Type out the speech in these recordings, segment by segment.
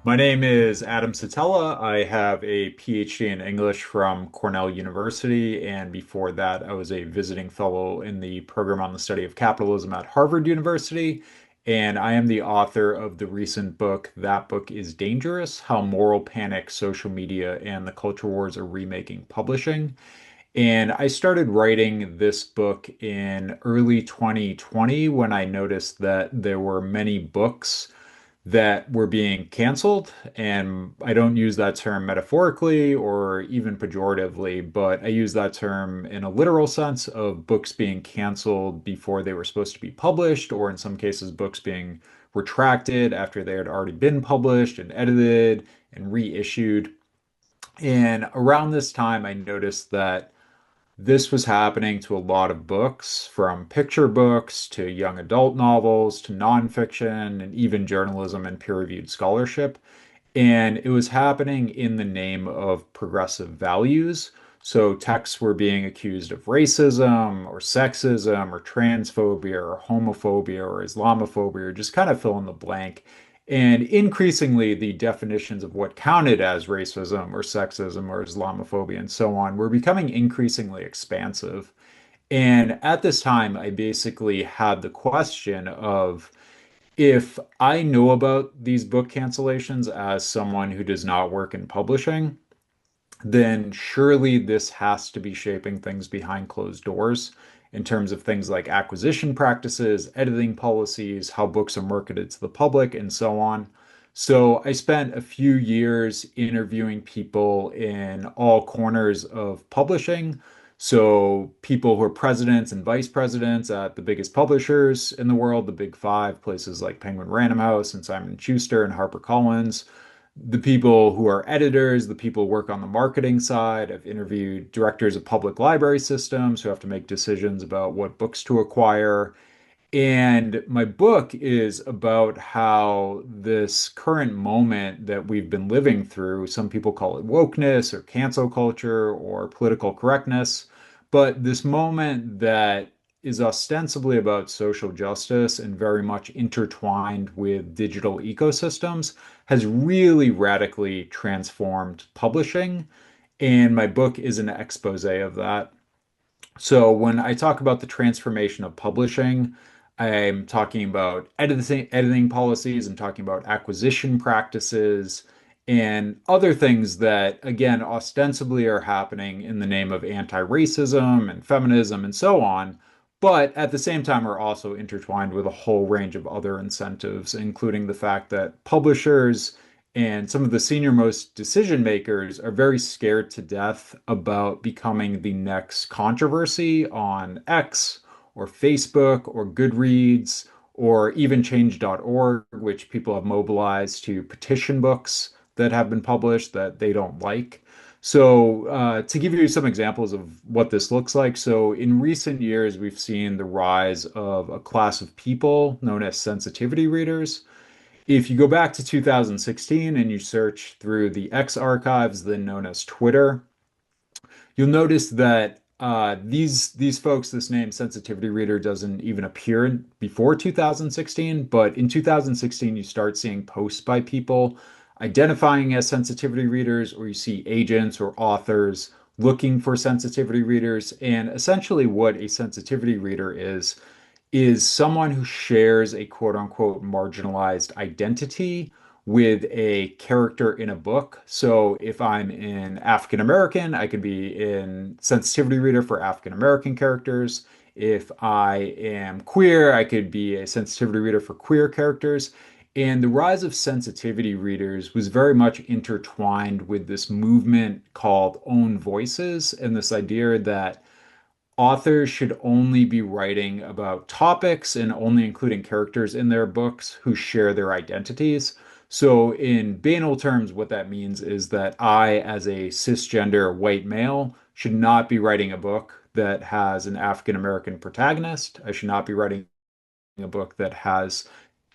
My name is Adam Szetela. I have a PhD in English from Cornell University, and before that, I was a visiting fellow in the program on the study of capitalism at Harvard University. And I am the author of the recent book, That Book is Dangerous: How Moral Panic, Social Media, and the Culture Wars Are Remaking Publishing. And I started writing this book in early 2020 when I noticed that there were many books that were being canceled. And I don't use that term metaphorically or even pejoratively, but I use that term in a literal sense of books being canceled before they were supposed to be published, or in some cases, books being retracted after they had already been published and edited and reissued. And around this time, I noticed that this was happening to a lot of books, from picture books to young adult novels to nonfiction and even journalism and peer-reviewed scholarship. And it was happening in the name of progressive values. So texts were being accused of racism or sexism or transphobia or homophobia or Islamophobia, or just kind of fill in the blank. And increasingly, the definitions of what counted as racism or sexism or Islamophobia and so on were becoming increasingly expansive. And at this time, I basically had the question of, if I know about these book cancellations as someone who does not work in publishing, then surely this has to be shaping things behind closed doors in terms of things like acquisition practices, editing policies, how books are marketed to the public, and so on. So I spent a few years interviewing people in all corners of publishing. So people who are presidents and vice presidents at the biggest publishers in the world, the big five, places like Penguin Random House and Simon and Schuster and HarperCollins, the people who are editors, the people who work on the marketing side. I've interviewed directors of public library systems who have to make decisions about what books to acquire. And my book is about how this current moment that we've been living through, some people call it wokeness or cancel culture or political correctness, but this moment that is ostensibly about social justice and very much intertwined with digital ecosystems has really radically transformed publishing. And my book is an expose of that. So when I talk about the transformation of publishing, I'm talking about editing policies, I'm talking about acquisition practices, and other things that, again, ostensibly are happening in the name of anti-racism and feminism and so on, but at the same time are also intertwined with a whole range of other incentives, including the fact that publishers and some of the senior most decision makers are very scared to death about becoming the next controversy on X or Facebook or Goodreads or even change.org, which people have mobilized to petition books that have been published that they don't like. So, to give you some examples of what this looks like, so in recent years, we've seen the rise of a class of people known as sensitivity readers. If you go back to 2016 and you search through the X archives, then known as Twitter, you'll notice that these folks, this name sensitivity reader doesn't even appear before 2016, but in 2016 you start seeing posts by people identifying as sensitivity readers, or you see agents or authors looking for sensitivity readers. And essentially, what a sensitivity reader is someone who shares a quote unquote marginalized identity with a character in a book. So if I'm in African American, I could be in sensitivity reader for African American characters. If I am queer, I could be a sensitivity reader for queer characters. And the rise of sensitivity readers was very much intertwined with this movement called Own Voices, and this idea that authors should only be writing about topics and only including characters in their books who share their identities. So, in banal terms, what that means is that I, as a cisgender white male, should not be writing a book that has an African American protagonist. I should not be writing a book that has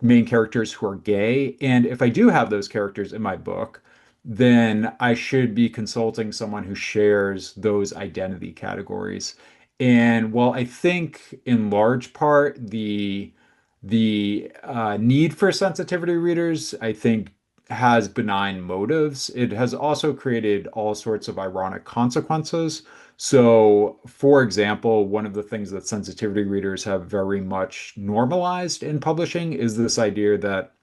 main characters who are gay. And if I do have those characters in my book, then I should be consulting someone who shares those identity categories. And while I think in large part the need for sensitivity readers, I think has benign motives, it has also created all sorts of ironic consequences. So, for example, one of the things that sensitivity readers have very much normalized in publishing is this idea that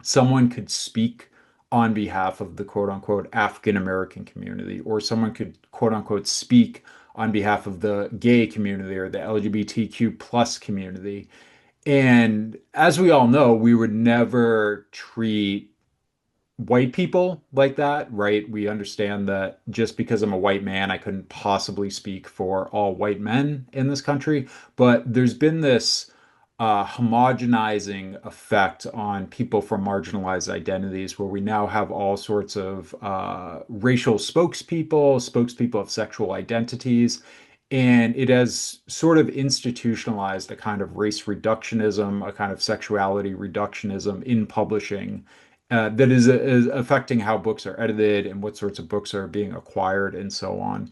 someone could speak on behalf of the quote unquote African American community, or someone could quote unquote speak on behalf of the gay community or the LGBTQ plus community. And as we all know, we would never treat white people like that, right? We understand that just because I'm a white man, I couldn't possibly speak for all white men in this country. But there's been this homogenizing effect on people from marginalized identities where we now have all sorts of racial spokespeople of sexual identities. And it has sort of institutionalized a kind of race reductionism, a kind of sexuality reductionism in publishing that is affecting how books are edited and what sorts of books are being acquired and so on.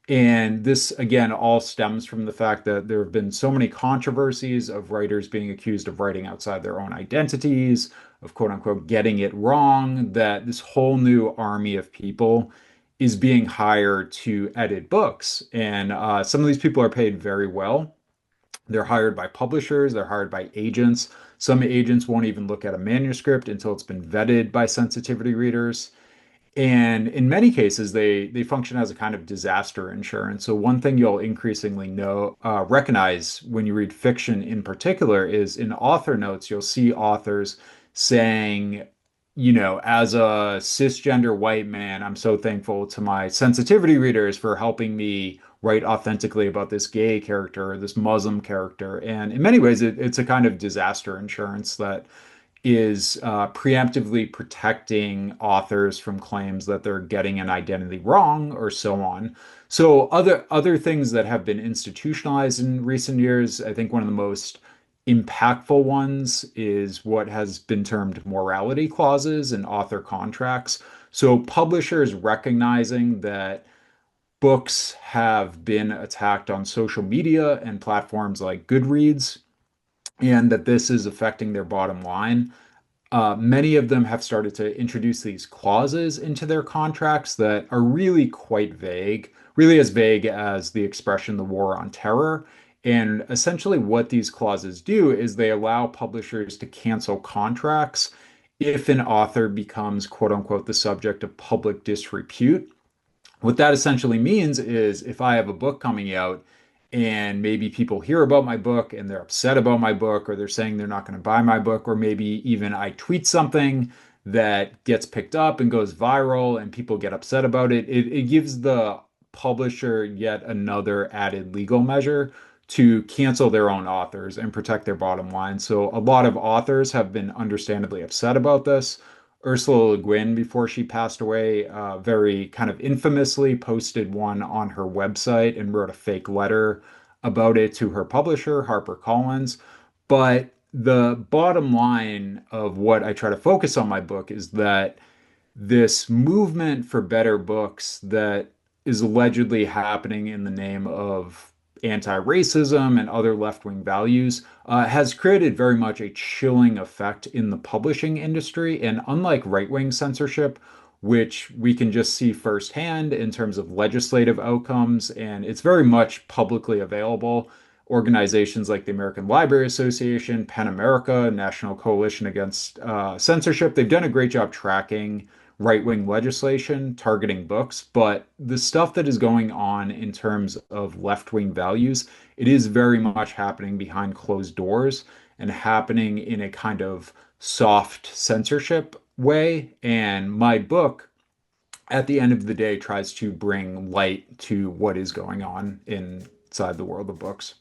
And this, again, all stems from the fact that there have been so many controversies of writers being accused of writing outside their own identities, of quote unquote getting it wrong, that this whole new army of people is being hired to edit books. And some of these people are paid very well. They're hired by publishers, they're hired by agents. Some agents won't even look at a manuscript until it's been vetted by sensitivity readers. And in many cases, they function as a kind of disaster insurance. So one thing you'll increasingly recognize when you read fiction in particular is in author notes, you'll see authors saying, as a cisgender white man, I'm so thankful to my sensitivity readers for helping me write authentically about this gay character or this Muslim character. And in many ways, it's a kind of disaster insurance that is preemptively protecting authors from claims that they're getting an identity wrong or so on. So other things that have been institutionalized in recent years, I think one of the most impactful ones is what has been termed morality clauses in author contracts. So publishers recognizing that books have been attacked on social media and platforms like Goodreads, and that this is affecting their bottom line. Many of them have started to introduce these clauses into their contracts that are really quite vague, really as vague as the expression the war on terror. And essentially, what these clauses do is they allow publishers to cancel contracts if an author becomes, quote unquote, the subject of public disrepute. What that essentially means is if I have a book coming out and maybe people hear about my book and they're upset about my book, or they're saying they're not going to buy my book, or maybe even I tweet something that gets picked up and goes viral and people get upset about it, it gives the publisher yet another added legal measure to cancel their own authors and protect their bottom line. So a lot of authors have been understandably upset about this. Ursula Le Guin, before she passed away, very kind of infamously posted one on her website and wrote a fake letter about it to her publisher, HarperCollins. But the bottom line of what I try to focus on my book is that this movement for better books that is allegedly happening in the name of anti-racism and other left-wing values has created very much a chilling effect in the publishing industry. And unlike right-wing censorship, which we can just see firsthand in terms of legislative outcomes, and it's very much publicly available. Organizations like the American Library Association, PEN America, National Coalition Against Censorship, they've done a great job tracking right-wing legislation targeting books, but the stuff that is going on in terms of left-wing values, it is very much happening behind closed doors and happening in a kind of soft censorship way. And my book, at the end of the day, tries to bring light to what is going on inside the world of books.